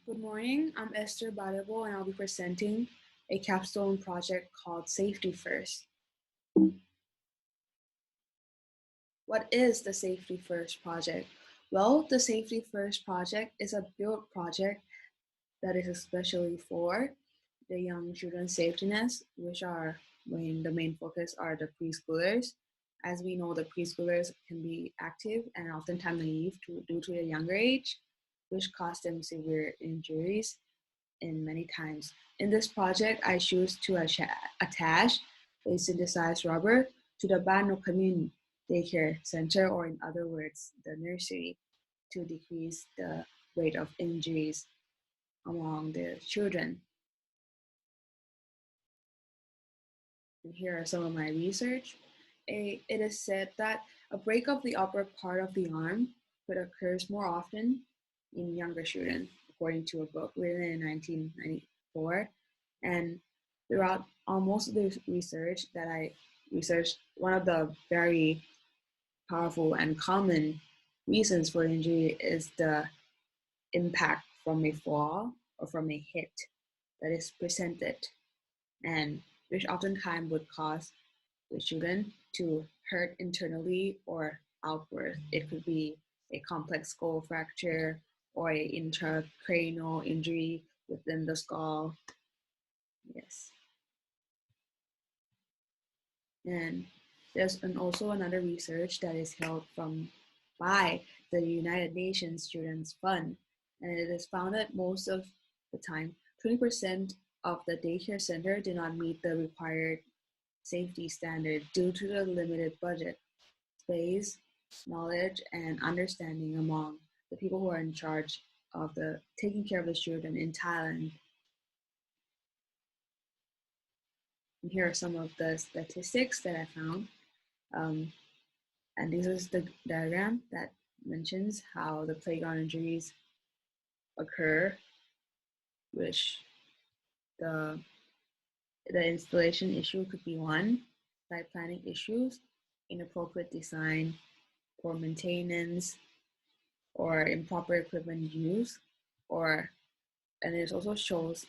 Good morning, I'm Esther Gbadebo and I'll be presenting a capstone project called Safety First. What is the Safety First project? Well, the Safety First project is a build project that is especially for the young children's safety nets, which are when the main focus are the preschoolers. As we know, the preschoolers can be active and oftentimes naive due to their younger age, which cause them severe injuries in many times. In this project, I choose to attach a synthesized rubber to the Gbadebo-Capstone daycare center, or in other words, the nursery, to decrease the rate of injuries among the children. And here are some of my research. It is said that a break of the upper part of the arm could occur more often in younger children, according to a book written in 1994. And throughout almost the research that I researched, one of the very powerful and common reasons for injury is the impact from a fall or from a hit that is presented, and which oftentimes would cause the children to hurt internally or outward. It could be a complex skull fracture or an intracranial injury within the skull. Yes. And there's also another research that is held by the United Nations Children's Fund, and it is found that most of the time, 20% of the daycare center do not meet the required safety standard due to the limited budget, space, knowledge, and understanding among the people who are in charge of the taking care of the children in Thailand. And here are some of the statistics that I found. And this is the diagram that mentions how the playground injuries occur, which the installation issue could be one, site planning issues, inappropriate design, poor maintenance, or improper equipment use, and it also shows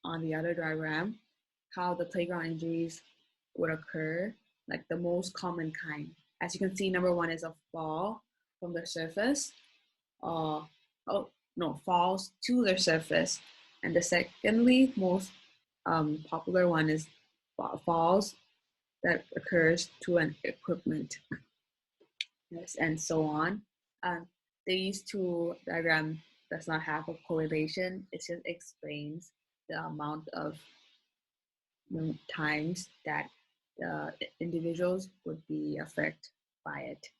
on the other diagram how the playground injuries would occur, like the most common kind. As you can see, number one is a fall from the surface, falls to the surface. And the secondly most popular one is falls that occurs to an equipment. Yes, and so on. These two diagrams does not have a correlation. It just explains the amount of times that the individuals would be affected by it.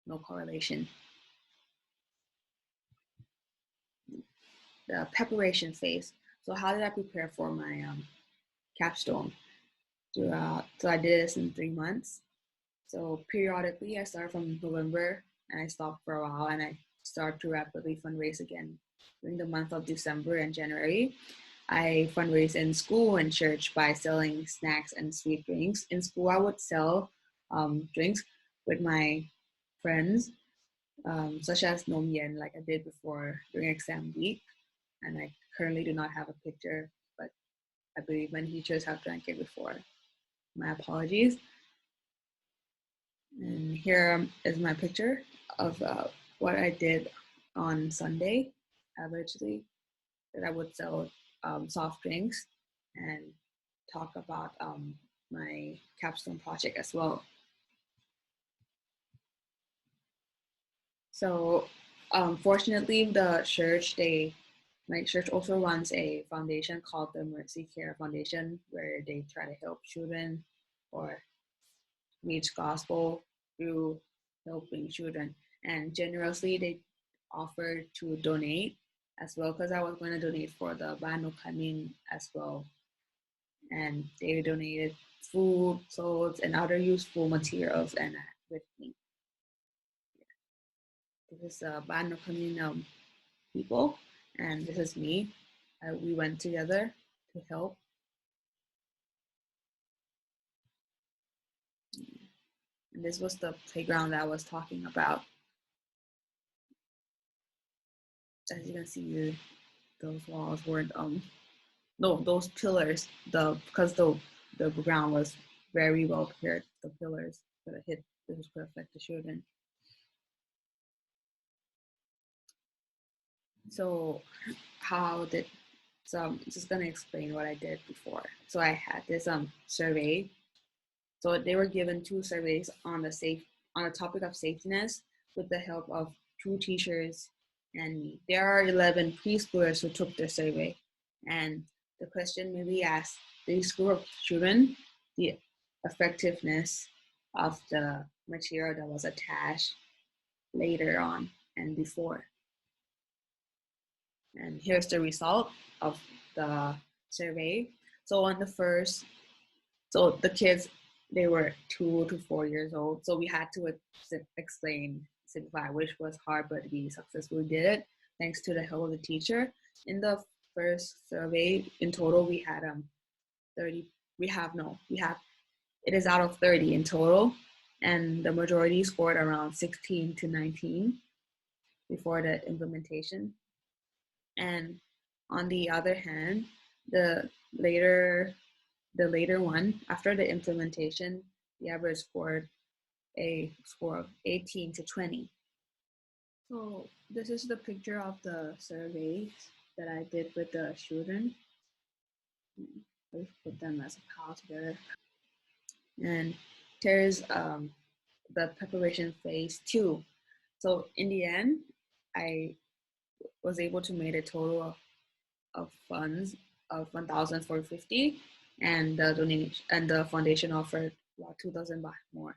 No correlation. The preparation phase. So how did I prepare for my capstone? So I did this in 3 months. So periodically, I started from November and I stopped for a while, and I start to rapidly fundraise again during the month of December and January. I fundraise in school and church by selling snacks and sweet drinks. In school, I would sell drinks with my friends, such as Nom Yen, like I did before during exam week. And I currently do not have a picture, but I believe my teachers have drank it before. My apologies. And here is my picture of what I did on Sunday, averagely, that I would sell soft drinks and talk about my capstone project as well. So fortunately, my church also runs a foundation called the Mercy Care Foundation, where they try to help children or reach gospel through helping children. And generously, they offered to donate as well, because I was going to donate for the Gbadebo-Capstone as well. And they donated food, clothes, and other useful materials and with me. This is the Gbadebo-Capstone people, and this is me. We went together to help. And this was the playground that I was talking about. As you can see, those walls weren't no, those pillars, because the ground was very well prepared, the pillars could have hit, this could affect the children. So how did, so I'm just gonna explain what I did before. So I had this survey. So they were given two surveys on the topic of safetiness with the help of two teachers and me. There are 11 preschoolers who took the survey, and the question maybe asked this group of children the effectiveness of the material that was attached later on and before. And here's the result of the survey. So on the first, so the kids, they were 2 to 4 years old. So we had to simplify, which was hard, but we successfully did it thanks to the help of the teacher. In the first survey, in total, we had 30. We have no, we have, it is out of 30 in total, and the majority scored around 16 to 19 before the implementation. And on the other hand, the later one, after the implementation, the average scored a score of 18 to 20. So this is the picture of the surveys that I did with the children. Let's put them as a pile together. And there's the preparation phase 2. So in the end, I was able to make a total of funds of 1,450, and the donation and the foundation offered about 2,000 baht more.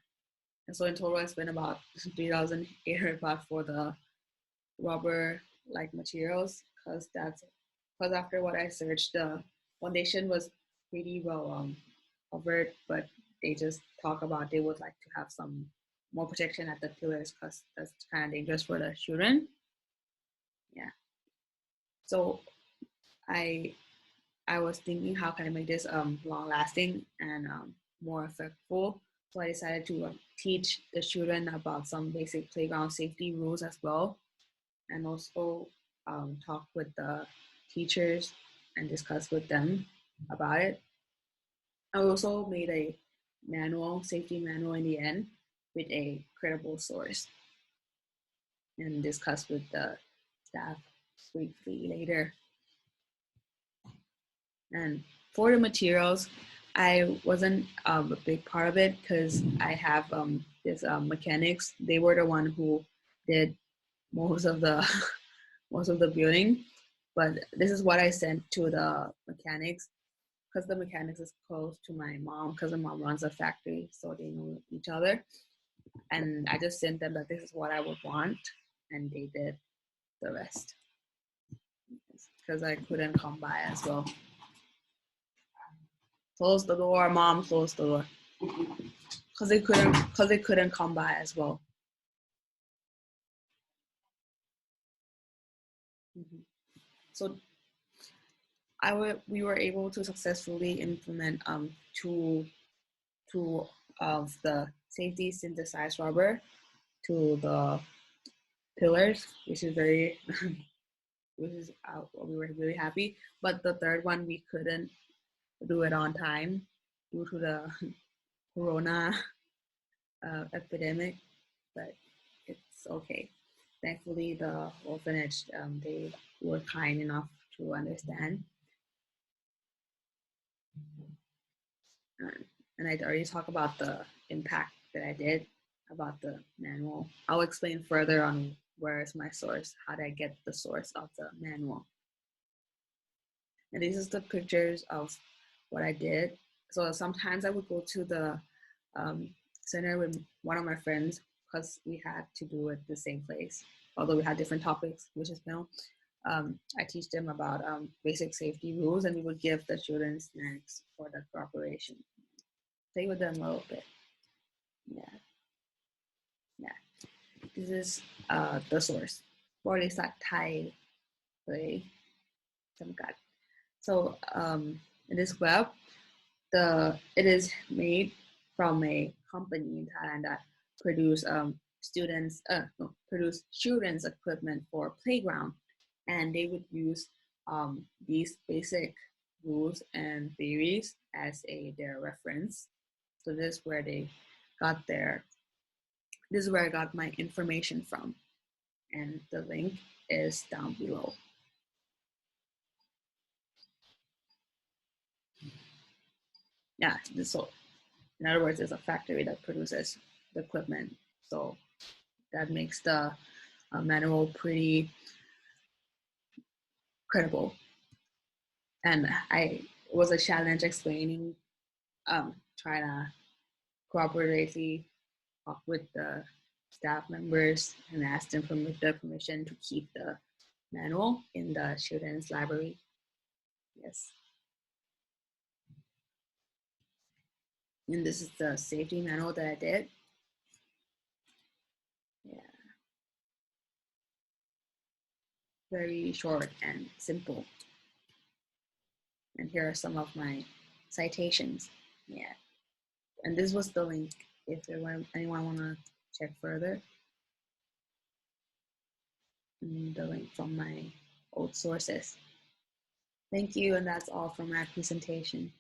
And so in total, I spent about 3,800 baht for the rubber like materials, because after what I searched, the foundation was pretty well covered, but they just talk about they would like to have some more protection at the pillars because that's kind of dangerous for the children. Yeah. So I was thinking, how can I make this long lasting and more effective? So I decided to teach the children about some basic playground safety rules as well, and also talk with the teachers and discuss with them about it. I also made a safety manual in the end with a credible source, and discuss with the staff briefly later. And for the materials, I wasn't a big part of it because I have this mechanics. They were the one who did most of the most of the building, but this is what I sent to the mechanics, because the mechanics is close to my mom, because my mom runs a factory, so they know each other. And I just sent them that this is what I would want, and they did the rest because I couldn't come by as well. Close the door, mom, close the door. Because they couldn't come by as well. Mm-hmm. So we were able to successfully implement two of the safety synthesized rubber to the pillars, which is very which is we were really happy. But the third one we couldn't do it on time due to the corona epidemic, but it's okay. Thankfully, the orphanage, they were kind enough to understand. And I already talked about the impact that I did about the manual. I'll explain further on where is my source, how did I get the source of the manual. And these are the pictures of what I did. So sometimes I would go to the center with one of my friends because we had to do it the same place, although we had different topics, which is now. I teach them about basic safety rules, and we would give the children snacks for the preparation. Play with them a little bit. Yeah, yeah. This is the source. บริษัทไทยเผยจำกัด So in this web, it is made from a company in Thailand that produce children's equipment for playground, and they would use these basic rules and theories as their reference. So this is where they got their, this is where I got my information from. And the link is down below. Yeah, so in other words, it's a factory that produces the equipment. So that makes the manual pretty credible. And it was a challenge explaining, trying to cooperatively talk with the staff members and ask them for the permission to keep the manual in the children's library. Yes. And this is the safety manual that I did. Yeah. Very short and simple. And here are some of my citations. Yeah. And this was the link if anyone want to check further. And the link from my old sources. Thank you, and that's all from my presentation.